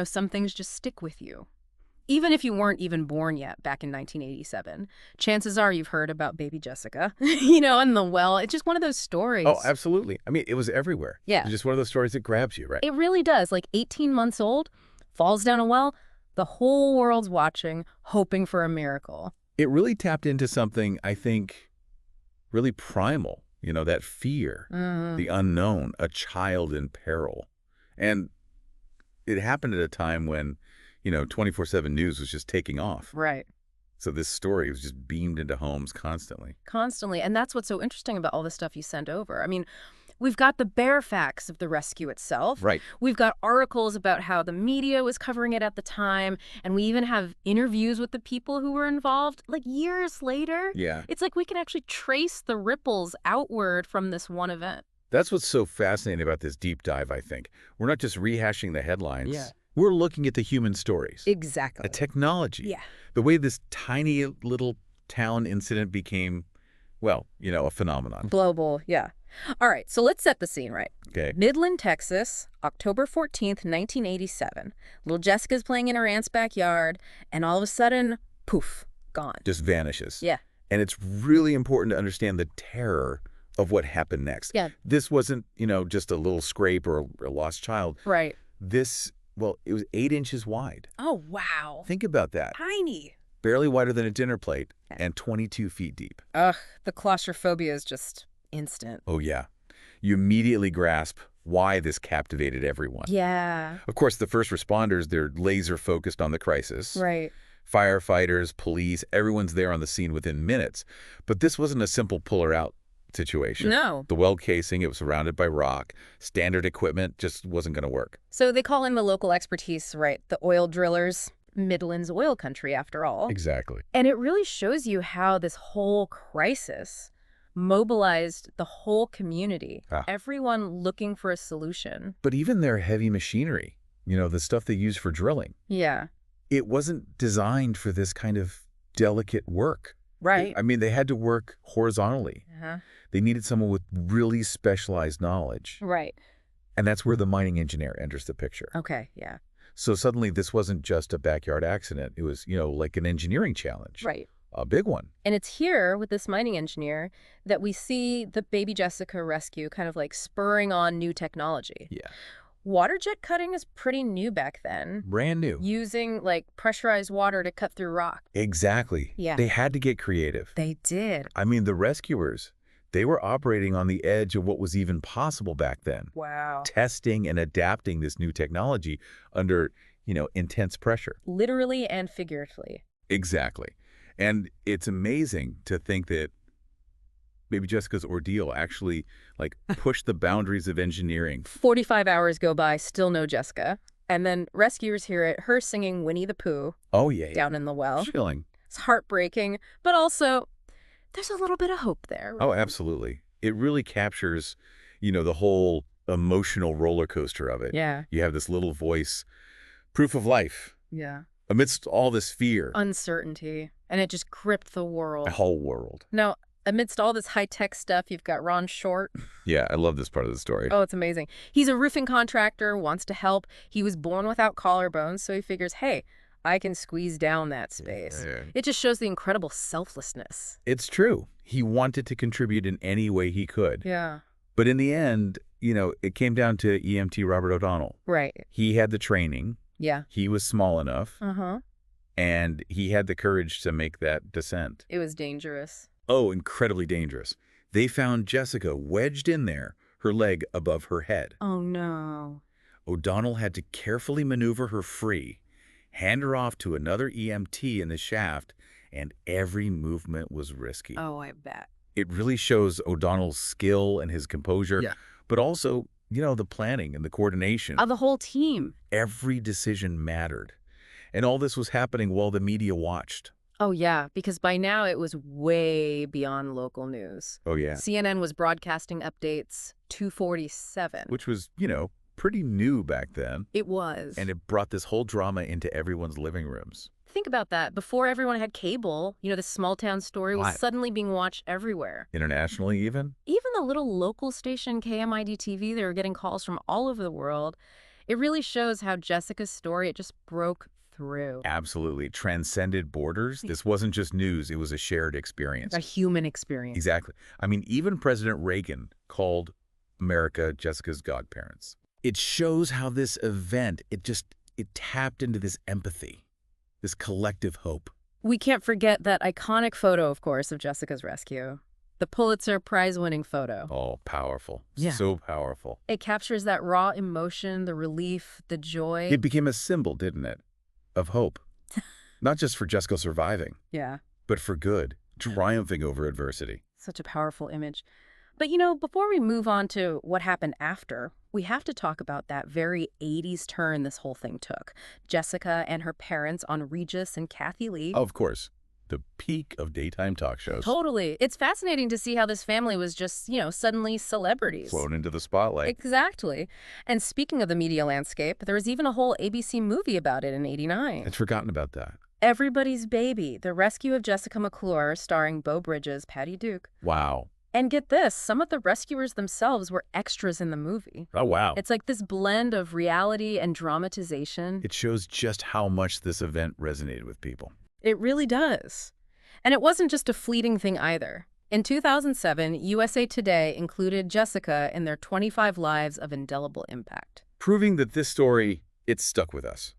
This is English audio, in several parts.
some things just stick with you. Even if you weren't even born yet back in 1987, chances are you've heard about baby Jessica, in the well. It's just one of those stories. Oh, absolutely. I mean, it was everywhere. Yeah. It's just one of those stories that grabs you, right? It really does. Like 18 months old, falls down a well, the whole world's watching, hoping for a miracle. It really tapped into something, I think, really primal, that fear, the unknown, a child in peril. And it happened at a time when 24/7 news was just taking off. Right. So this story was just beamed into homes constantly. Constantly. And that's what's so interesting about all the stuff you sent over. I mean, we've got the bare facts of the rescue itself. Right. We've got articles about how the media was covering it at the time. And we even have interviews with the people who were involved, like years later. Yeah. It's like we can actually trace the ripples outward from this one event. That's what's so fascinating about this deep dive, I think. We're not just rehashing the headlines. Yeah. We're looking at the human stories. Exactly. The technology. Yeah. The way this tiny little town incident became, a phenomenon. Global, yeah. All right, so let's set the scene right. Okay. Midland, Texas, October 14th, 1987. Little Jessica's playing in her aunt's backyard, and all of a sudden, poof, gone. Just vanishes. Yeah. And it's really important to understand the terror of what happened next. Yeah. This wasn't, just a little scrape or a lost child. Right. It was 8 inches wide. Oh, wow. Think about that. Tiny. Barely wider than a dinner plate and 22 feet deep. Ugh, the claustrophobia is just instant. Oh, yeah. You immediately grasp why this captivated everyone. Yeah. Of course, the first responders, they're laser focused on the crisis. Right. Firefighters, police, everyone's there on the scene within minutes. But this wasn't a simple pull her out situation. No. The well casing, it was surrounded by rock. Standard equipment just wasn't going to work. So they call in the local expertise, right? The oil drillers. Midland's oil country, after all. Exactly. And it really shows you how this whole crisis mobilized the whole community. Everyone looking for a solution. But even their heavy machinery, the stuff they use for drilling. Yeah. It wasn't designed for this kind of delicate work. Right. I mean, they had to work horizontally. They needed someone with really specialized knowledge. Right. And that's where the mining engineer enters the picture. Okay, yeah. So suddenly this wasn't just a backyard accident. It was, like an engineering challenge. Right. A big one. And it's here with this mining engineer that we see the baby Jessica rescue kind of like spurring on new technology. Yeah. Water jet cutting is pretty new back then. Brand new. Using like pressurized water to cut through rock. Exactly. Yeah. They had to get creative. They did. I mean, the rescuers, they were operating on the edge of what was even possible back then. Wow. Testing and adapting this new technology under, intense pressure. Literally and figuratively. Exactly. And it's amazing to think that baby Jessica's ordeal actually pushed the boundaries of engineering. 45 hours go by, still no Jessica. And then rescuers hear it, her singing Winnie the Pooh. Oh, yeah. Down in the well. Chilling. It's heartbreaking, but also there's a little bit of hope there. Right? Oh, absolutely. It really captures, the whole emotional roller coaster of it. Yeah. You have this little voice, proof of life. Yeah. Amidst all this fear. Uncertainty. And it just gripped the world. The whole world. Now, amidst all this high-tech stuff, you've got Ron Short. Yeah, I love this part of the story. Oh, it's amazing. He's a roofing contractor, wants to help. He was born without collarbones, so he figures, hey, I can squeeze down that space. Yeah. It just shows the incredible selflessness. It's true. He wanted to contribute in any way he could. Yeah. But in the end, it came down to EMT Robert O'Donnell. Right. He had the training. Yeah. He was small enough. Uh-huh. And he had the courage to make that descent. It was dangerous. Oh, incredibly dangerous. They found Jessica wedged in there, her leg above her head. Oh, no. O'Donnell had to carefully maneuver her free, hand her off to another EMT in the shaft, and every movement was risky. Oh, I bet. It really shows O'Donnell's skill and his composure, but also, the planning and the coordination. The whole team. Every decision mattered. And all this was happening while the media watched. Oh, yeah, because by now it was way beyond local news. Oh, yeah. CNN was broadcasting updates 2:47. Which was, pretty new back then. It was. And it brought this whole drama into everyone's living rooms. Think about that. Before everyone had cable, this small town story was suddenly being watched everywhere. Internationally, even? Even the little local station KMID TV, they were getting calls from all over the world. It really shows how Jessica's story, it just broke through. Absolutely. Transcended borders. This wasn't just news. It was a shared A experience. human experience. Exactly. I mean, even President Reagan called America Jessica's godparents. It shows how this event, it tapped into this empathy, this collective hope. We can't forget that iconic photo, of course, of Jessica's rescue. The Pulitzer Prize-winning photo. Oh, powerful. Yeah. So powerful. It captures that raw emotion, the relief, the joy. It became a symbol, didn't it, of hope. Not just for Jessica surviving, Yeah, but for good, triumphing over adversity. such a powerful image. But before we move on to what happened after, we have to talk about that very 80s turn this whole thing took. Jessica and her parents on Regis and Kathie Lee. Of course, the peak of daytime talk shows. Totally. It's fascinating to see how this family was just, suddenly celebrities. Flown into the spotlight. Exactly. And speaking of the media landscape, there was even a whole ABC movie about it in '89. I'd forgotten about that. Everybody's Baby, The Rescue of Jessica McClure, starring Beau Bridges, Patty Duke. Wow. And get this, some of the rescuers themselves were extras in the movie. Oh, wow. It's like this blend of reality and dramatization. It shows just how much this event resonated with people. It really does. And it wasn't just a fleeting thing either. In 2007, USA Today included Jessica in their 25 Lives of Indelible Impact. Proving that this story, it stuck with us.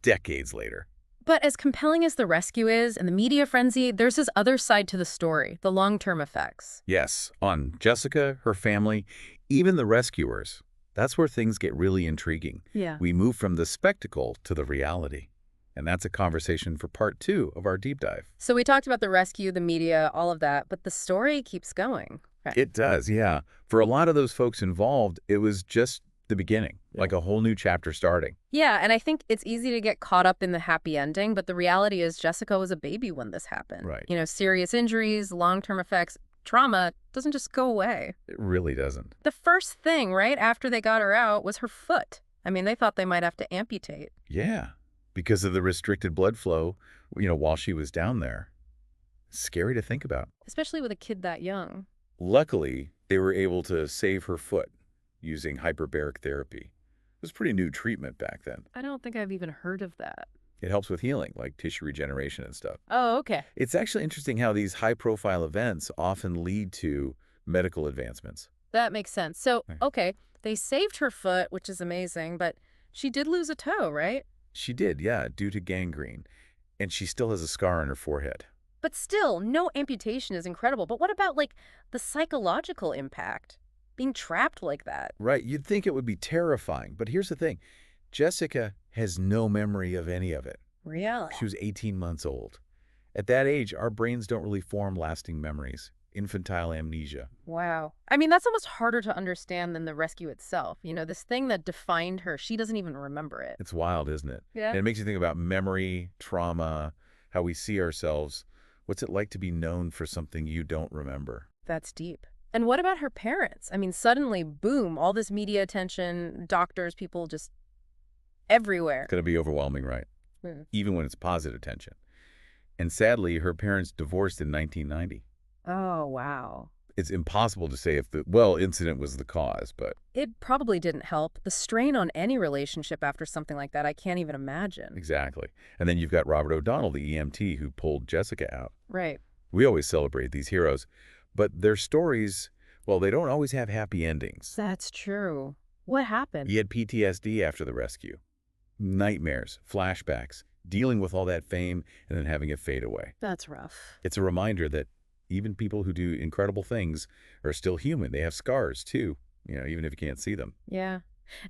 Decades later. But as compelling as the rescue is and the media frenzy, there's this other side to the story, the long-term effects. Yes, on Jessica, her family, even the rescuers. That's where things get really intriguing. Yeah. We move from the spectacle to the reality. And that's a conversation for part 2 of our deep dive. So we talked about the rescue, the media, all of that, but the story keeps going. Right. It does, yeah. For a lot of those folks involved, it was just the beginning, like a whole new chapter starting. Yeah, and I think it's easy to get caught up in the happy ending, but the reality is Jessica was a baby when this happened. Right. Serious injuries, long-term effects, trauma doesn't just go away. It really doesn't. The first thing, right, after they got her out was her foot. I mean, they thought they might have to amputate. Yeah, because of the restricted blood flow, while she was down there. Scary to think about. Especially with a kid that young. Luckily, they were able to save her foot using hyperbaric therapy. It was pretty new treatment back then. I don't think I've even heard of that. It helps with healing, like tissue regeneration and stuff. Oh, okay. It's actually interesting how these high-profile events often lead to medical advancements. That makes sense. So, Right. okay, they saved her foot, which is amazing, but she did lose a toe, right? She did, yeah, due to gangrene. And she still has a scar on her forehead. But still, no amputation is incredible. But what about, the psychological impact? Being trapped like that. Right, you'd think it would be terrifying. But here's the thing. Jessica has no memory of any of it. Really? She was 18 months old. At that age, our brains don't really form lasting memories. Infantile amnesia. Wow. I mean, that's almost harder to understand than the rescue itself. This thing that defined her, she doesn't even remember it. It's wild, isn't it? Yeah. And it makes you think about memory, trauma, how we see ourselves. What's it like to be known for something you don't remember? That's deep. And what about her parents? I mean, suddenly, boom, all this media attention, doctors, people just everywhere. It's going to be overwhelming, right? Even when it's positive attention. And sadly, her parents divorced in 1990. Oh, wow. It's impossible to say if the, incident was the cause, but... It probably didn't help. The strain on any relationship after something like that, I can't even imagine. Exactly. And then you've got Robert O'Donnell, the EMT, who pulled Jessica out. Right. We always celebrate these heroes, but their stories, they don't always have happy endings. That's true. What happened? He had PTSD after the rescue. Nightmares, flashbacks, dealing with all that fame and then having it fade away. That's rough. It's a reminder that even people who do incredible things are still human. They have scars, too, even if you can't see them. Yeah.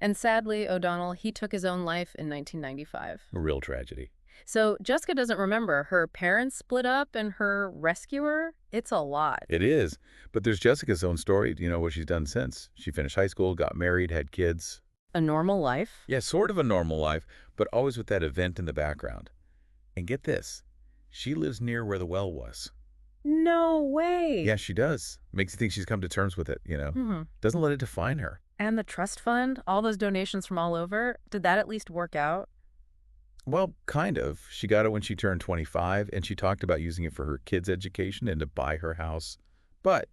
And sadly, O'Donnell, he took his own life in 1995. A real tragedy. So Jessica doesn't remember. Her parents split up and her rescuer? It's a lot. It is. But there's Jessica's own story, what she's done since. She finished high school, got married, had kids. A normal life? Yeah, sort of a normal life, but always with that event in the background. And get this, she lives near where the well was. No way. Yeah, she does. Makes you think she's come to terms with it, Doesn't let it define her. And the trust fund, all those donations from all over, did that at least work out? Well, kind of. She got it when she turned 25, and she talked about using it for her kids' education and to buy her house. But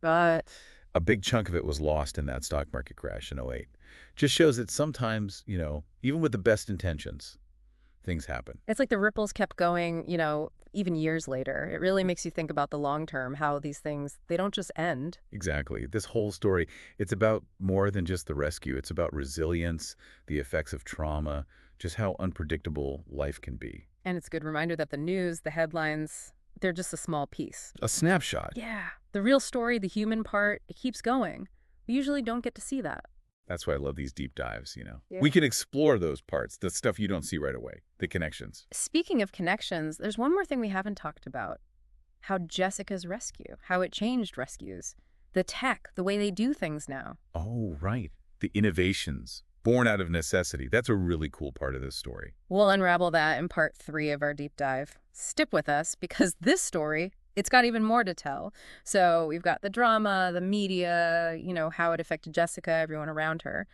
A big chunk of it was lost in that stock market crash in '08. Just shows that sometimes, even with the best intentions, things happen. It's like the ripples kept going, even years later. It really makes you think about the long term, how these things, they don't just end. Exactly. This whole story, it's about more than just the rescue. It's about resilience, the effects of trauma, just how unpredictable life can be. And it's a good reminder that the news, the headlines, they're just a small piece. A snapshot. Yeah. The real story, the human part, it keeps going. We usually don't get to see that. That's why I love these deep dives. Yeah. We can explore those parts, the stuff you don't see right away, the connections. Speaking of connections, there's one more thing we haven't talked about. How Jessica's rescue, how it changed rescues. The tech, the way they do things now. Oh, right. The innovations born out of necessity. That's a really cool part of this story. We'll unravel that in part 3 of our deep dive. Stick with us because this story, it's got even more to tell. So we've got the drama, the media, how it affected Jessica, everyone around her.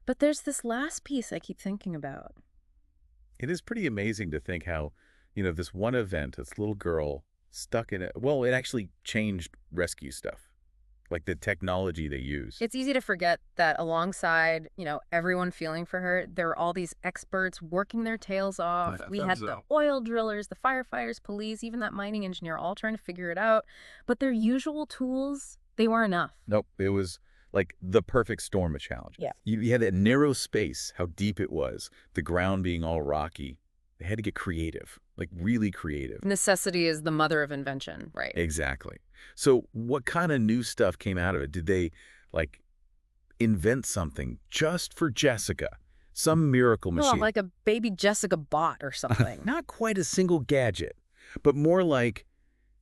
But there's this last piece I keep thinking about. It is pretty amazing to think how, this one event, this little girl stuck in it. Well, it actually changed rescue stuff, like the technology they use. It's easy to forget that alongside, everyone feeling for her, there are all these experts working their tails off. We had the oil drillers, the firefighters, police, even that mining engineer all trying to figure it out. But their usual tools, they weren't enough. Nope. It was like the perfect storm of challenge. Yeah. You had that narrow space, how deep it was, the ground being all rocky. They had to get creative, like really creative. Necessity is the mother of invention, right? Exactly. So what kind of new stuff came out of it? Did they, invent something just for Jessica? Some miracle machine? Like a baby Jessica bot or something. Not quite a single gadget, but more like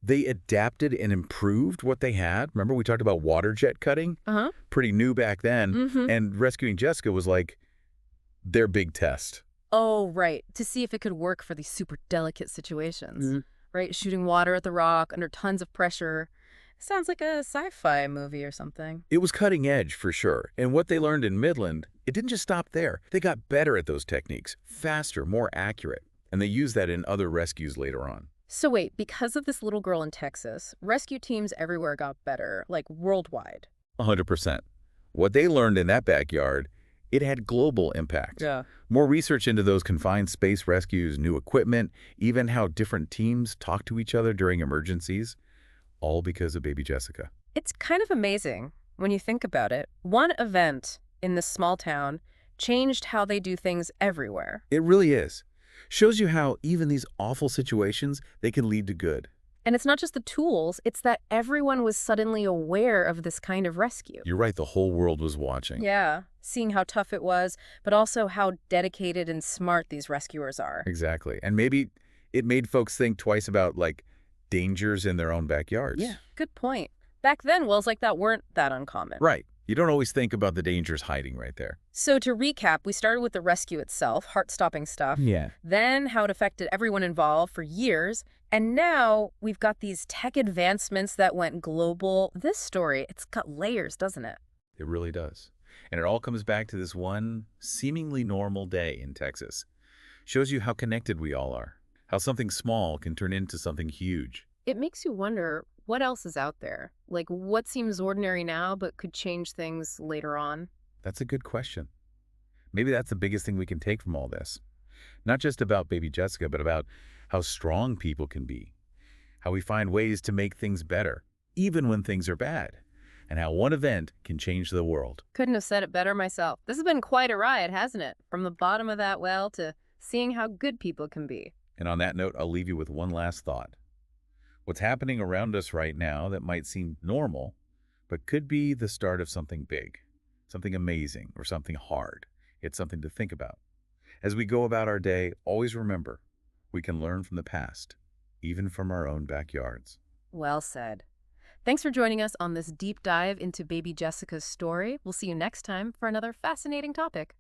they adapted and improved what they had. Remember we talked about water jet cutting? Uh-huh. Pretty new back then. Mm-hmm. And rescuing Jessica was like their big test. Oh, right. To see if it could work for these super delicate situations. Mm-hmm. Right? Shooting water at the rock under tons of pressure. Sounds like a sci-fi movie or something. It was cutting edge for sure. And what they learned in Midland, it didn't just stop there. They got better at those techniques, faster, more accurate. And they used that in other rescues later on. So wait, because of this little girl in Texas, rescue teams everywhere got better, like worldwide. 100%. What they learned in that backyard, it had global impact. Yeah. More research into those confined space rescues, new equipment, even how different teams talk to each other during emergencies, all because of baby Jessica. It's kind of amazing when you think about it. One event in this small town changed how they do things everywhere. It really is. Shows you how even these awful situations, they can lead to good. And it's not just the tools, it's that everyone was suddenly aware of this kind of rescue. You're right, the whole world was watching. Yeah, seeing how tough it was, but also how dedicated and smart these rescuers are. Exactly. And maybe it made folks think twice about, dangers in their own backyards. Yeah, good point. Back then, wells like that weren't that uncommon. Right. You don't always think about the dangers hiding right there. So to recap, we started with the rescue itself, heart-stopping stuff. Yeah. Then how it affected everyone involved for years. And now we've got these tech advancements that went global. This story, it's got layers, doesn't it? It really does. And it all comes back to this one seemingly normal day in Texas. Shows you how connected we all are. How something small can turn into something huge. It makes you wonder, what else is out there? Like, what seems ordinary now but could change things later on? That's a good question. Maybe that's the biggest thing we can take from all this. Not just about baby Jessica, but about how strong people can be. How we find ways to make things better, even when things are bad. And how one event can change the world. Couldn't have said it better myself. This has been quite a ride, hasn't it? From the bottom of that well to seeing how good people can be. And on that note, I'll leave you with one last thought. What's happening around us right now that might seem normal, but could be the start of something big, something amazing, or something hard. It's something to think about. As we go about our day, always remember, we can learn from the past, even from our own backyards. Well said. Thanks for joining us on this deep dive into baby Jessica's story. We'll see you next time for another fascinating topic.